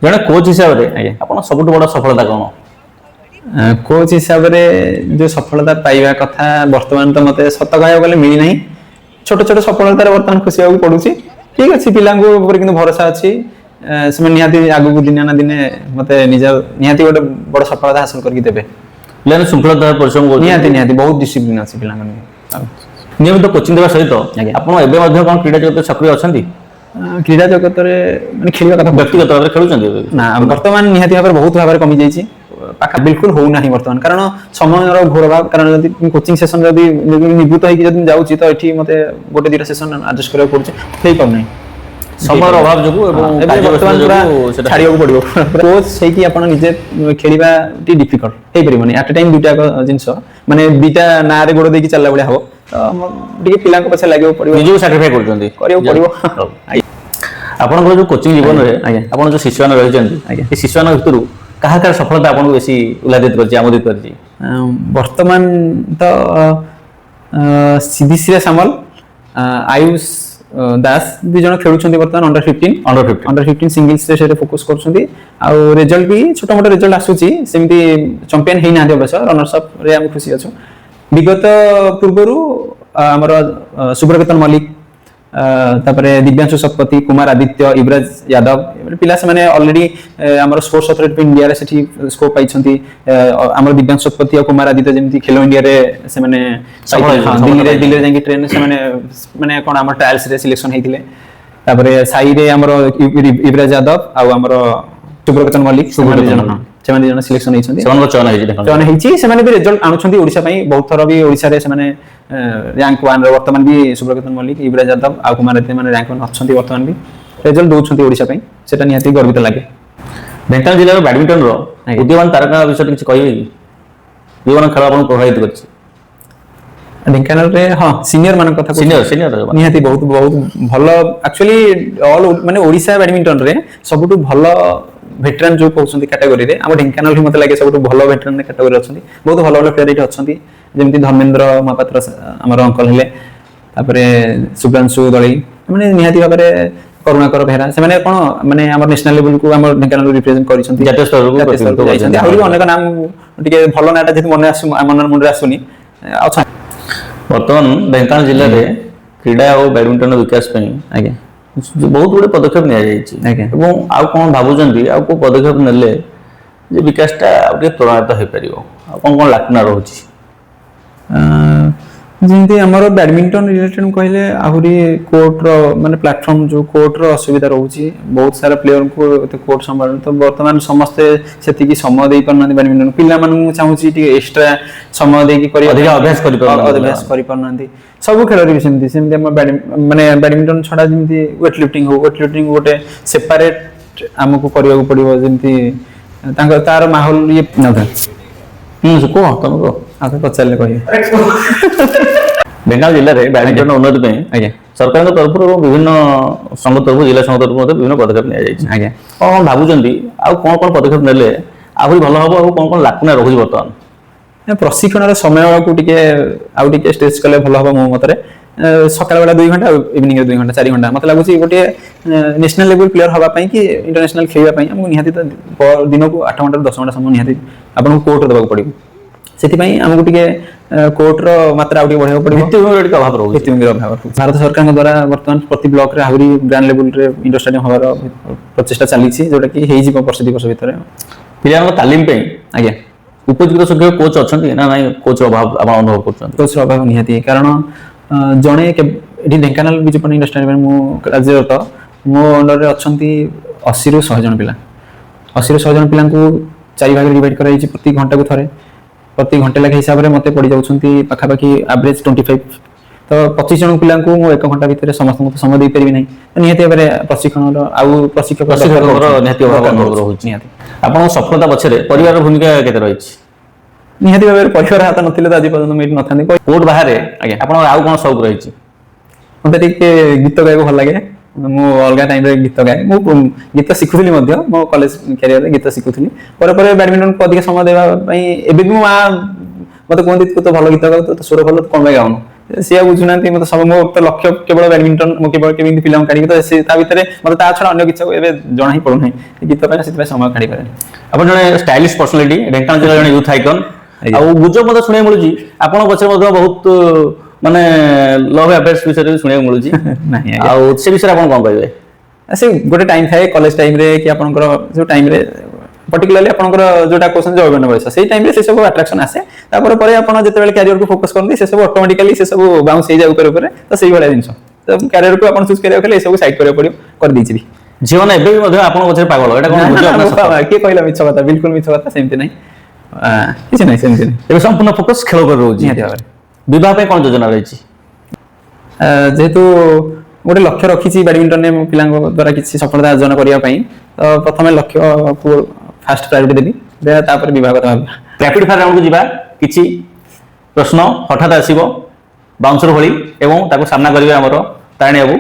जड़े कोच हिसाब से आप सब बड़ सफलता कौन? कोच हिसाब से जो सफलता पाइबा कथा वर्तमान तो मत सत कह गले मिलना छोट छोट सफलतार बर्तमान खुशी होगा पड़ू ठीक अच्छे पिला भरोसा अच्छी से निहाती आगू दिन ना दिन मत निज निहाती गोटे बड़ सफलता हासिल करके देवे श्रृंखला परिश्रम निहाती निहाती बहुत डिसिप्लिन अच्छी पिला नियमित कोचिंग देवा सहित आप क्रीड़ा जगत सक्रिय अच्छा क्रीड़ा जगत में खेल कथा व्यक्तिगत भाव में खेलुं ना बर्तमान निहाती भाव बहुत भाव में कमी जाइए पाखा बिल्कुल हो ना बर्तमान कारण समय घोर भाव कारण कोचिंग सेसन जब निवृत्त होगी जाऊँगी तो ये मत गोटे दुटा सेसन आडजस्ट करा पड़े पाना समय अभाव जो छाड़िया पड़ो कोच है आप निजे खेलवा डिफिकल्ट हो पारे एट टाइम दुटा जिन माने दुटा ना गोड़ दे चलला भाया हम तो पिला पछे लगे निजो सैक्रिफाई कर आपन जो कोचिंग जीवन में आपन जो शिष्य मैंने रही शिष्य भितर कहा सफलता आपको बेसी उल्लादित कर आमोदित कर वर्तमान तो सिद्धि सामल आयुष दास दुई जन खेलुंट बर्तमान अंडर 15 सिंगल्स से फोकस कर रिजल्ट भी छोट मोट रिजल्ट आसूची सेमती चैंपियन होना अवश्य रनर्स अप रे हम खुशी अच्छु विगत पूर्वर आमर सुब्रकेतन मल्लिक तापरे दिव्यांशु शतपथी कुमार आदित्य युवराज यादव पिला से माने ऑलरेडी आमर स्पोर्ट्स अथॉरिटी इंडिया रे सेठी स्कोप पाइछंती आमर दिव्यांशु शतपथी और कुमार आदित्य जेमती खेलो इंडिया रे से माने दिल्ली रे जांगी ट्रेन से माने कोन आमर ट्रायल्स रे सिलेक्शन हेतिले तापरे साई रे आमर युवराज यादव आ आमर सुब्रकेतन मल्लिक से जन सिलेक्शन होइछंती चयन होइछि से माने भी रिजल्ट आनुछंती ओडिसा पई बहुत थर भी ओडिसा रे से माने रैंक 1 रे वर्तमान भी सुब्रकेतन मल्लिक युवराज यादव आ कुमार आदित्य माने रैंक 1 अछंती वर्तमान भी रिजल्ट दोछंती ओडिसा पई सेटा निहाती गर्वित लागे ढेंकानाल जिल्ला रो बैडमिंटन रो उदीयमान तारका विषय किछ कहिबे कि उदीयमान खेल आपन प्रभावित करछि ढेंकानाल रे हां सीनियर मान कथा सीनियर निहाती बहुत बहुत भलो एक्चुअली ऑल माने ओडिसा बैडमिंटन रे सबटु भलो वेटरान जो कहउछंती कैटेगरी रे हम ढेंकानाल ही मते लागे सबटु भलो वेटरान कैटेगरी अछंती बहुत भलो भलो प्लेयर इठ अछंती जेमती धर्मेंद्र महापात्र हमर अंकल हेले तापरे सुब्रांशु दळई माने निहाती भाबरे करुणाकर बेहरा से माने कोन माने हमर नेशनल लेवल को हमर ढेंकानाल रिप्रेजेंट करिसंती जातीय स्तर को जाइसंती आहुरी अनेक नाम टिके भलो नाटा जेति मने आसु मन मुंडे आसुनी अच्छा वर्तमान ढेंकानाल जिल्ला रे क्रीड़ा और बैडमिंटन विकास पई आगे बहुत गुड़े पदक्षेप नि आ कौन भावुं आ पदक्षेप नेले विकासटा त्वरान्वित हो पार कौन कौन लाकुना रोचे जमी आमर बैडमिंटन रिलेटेड कहले आहरी कोर्ट रो माने प्लेटफॉर्म जो कोर्ट रो असुविधा रोचे बहुत सारा प्लेयर को कोर्ट संभाल तो वर्तमान समस्ते से समय दे पारना बैडमिंटन पिला मानू चाहूची टी एक्स्ट्रा समय दे कि अभ्यास कर पारना सब खेल रे सेमती सेमती माने बैडमिंटन छडा जमी वेट लिफ्टिंग गोटे सेपरेट हमको करबा पड़िबो जमी तार माहौल ये न था कह तुमको आप पचारे कह ढेंकानाल जिले में बैडमिंटन उन्नति सरकार तरफ विभिन्न संघ तरफ जिला संघ तरफ विभिन्न पदक्षेप नि कौन भावुं आउ कौन कौन पदक्षेप नेले आहरी भल हम और कौन कौन लाकुना रोचे बर्तमान प्रशिक्षण समय को टिके स्टेज कले भल हम मो मतरे सकाळ बेला 2 घंटा इवनिंग 2 घंटा 4 घंटा मत लागुची गोटे नेशनल लेवल प्लेयर हवा पई कि इंटरनेशनल खेलवा पई हमको निहाती तो दिन को 8 घंटा 10 घंटा समय निहाती आपन कोर्ट देबा पड़िबो सेति पई हमको टिके कोर्ट रो मात्रा आउटी बढ़ाबो पड़िबो भित्तिभूमि अभाव रहउची भित्तिभूमि अभाव भारत सरकार द्वारा वर्तमान प्रति ब्लॉक रे आहुरी ग्रांड लेवल रे इंडोर स्टेडियम हवार प्रचेष्टा चली छी जोटा कि हेई जीव वर्ष 2 वर्ष भीतर पिलान तालीम पे आज्ञा उपयुक्त संख्यक कोच अछंती ना नाही कोच अभाव आप अनुभव करछन कोच अभाव निहाती कारण जणे एठी ढेंकानाल विजुपन इंडोर स्टेडियम मो राज्यरत मो अंडर रे अछंती 80 रु 100 जन पिला 80 रु 100 जन पिला को 4 भाग डिवाइड कराई छी प्रति घंटा को थरे प्रति घंटे लाख हिसाब रे मते पड़ी जाउछंती पाखा पाखी एवरेज 25 तो 25 जन पिला को मो 1 घंटा भीतर समस्त को समय दे परिबि नै निहाती एबरे प्रशिक्षण आउ प्रशिक्षक निहाती अभाव रहउची निहाती आपन सफलता पछरे परिवार भूमिका केते रही छी निहाती भाबरे परिवार हाथ नथिले त आज पर्यंत मेट नथांदी कोर्ट बाहर आज्ञा आपन आउ कोन शौक रही छी मते टिके गीत गायको भल लागे मो अलगा टाइम रे गीत गाए मो गीत सिखुथली मध्य मो कॉलेज कैरियर रे गीत सिखुथली पर बैडमिंटन को अधिक समय देबा पई एबे भी मो मते कोन तो भल गीत गाउ तो सुर भल कोन गाउन ସିଏ ବୁଝୁନାହାନ୍ତି ମତେ ସବୁ ମୋ ତ ଲକ୍ଷ୍ୟ କେବଳ ବ୍ୟାଡମିଣ୍ଟନ ମୁଁ କେବଳ କେମିତି ପିଲାଙ୍କୁ କାଢିବି ତ ସେ ତା ଭିତରେ ମତେ ତା ଛଡା ଅନ୍ୟ କିଛି ଏବେ ଜଣା ହିଁ ପଡୁନାହିଁ ଗୀତ ପାଇଁ ସେଥିପାଇଁ ସମୟ କାଢି ପାରେନି। ଆପଣ ଜଣେ ଷ୍ଟାଇଲିଶ ପର୍ସନାଲିଟି ଢେଙ୍କାନାଳ ଜିଲ୍ଲା ଜଣେ ୟୁଥ ଆଇକନ୍ ଆଉ ଗୁଜବ ମଧ୍ୟ ଶୁଣିବାକୁ ମିଳୁଛି ଆପଣଙ୍କ ପଛରେ ମଧ୍ୟ ବହୁତ ମାନେ ଲଭ୍ ଆଫେୟାର୍ସ ବିଷୟରେ ଶୁଣିବାକୁ ମିଳୁଛି ନାହିଁ ଆଉ ସେ ବିଷୟରେ ଆପଣ କଣ କହିବେ? ସେ ଗୋଟେ ଟାଇମ ଥାଏ କଲେଜ ଟାଇମରେ କି ଆପଣଙ୍କର ଯୋଉ ଟାଇମରେ पर्टिकुलरली आपनकर जोटा क्वेश्चन जवाब बयस से टाइम रे से सब अट्रैक्शन आसे तापर परे आपण जेतेबेले करियर को फोकस करनी से सब ऑटोमेटिकली से सब बाउंस हो जाउ करे तो सही वाला जिंस तो करियर को आपण चूज करिया खले सब साइड करे पड़ियो कर दी छी जीवन एबे भी मध्ये आपण पछे पागल एटा कोन बुझ आपण के कहला मिछ कथा बिल्कुल मिछ कथा सेमति नै किछ नै सेमति नै एबे संपूर्ण फोकस खेल कर रहउजी विवाह पे कोन योजना रही छी जेहेतु गोटे लक्ष्य रखी बैडमिंटन में पिला द्वारा किसी सफलता अर्जन करने तो प्रथम लक्ष्य को फास्ट प्रायोरिटी देवी तापर विवाह कथा रैपिड फायर राउंड को जीवा किछि प्रश्न हठात आसीबो बाउंसर भली एवं ताको सामना करिवे हमरो तारणी बाबू।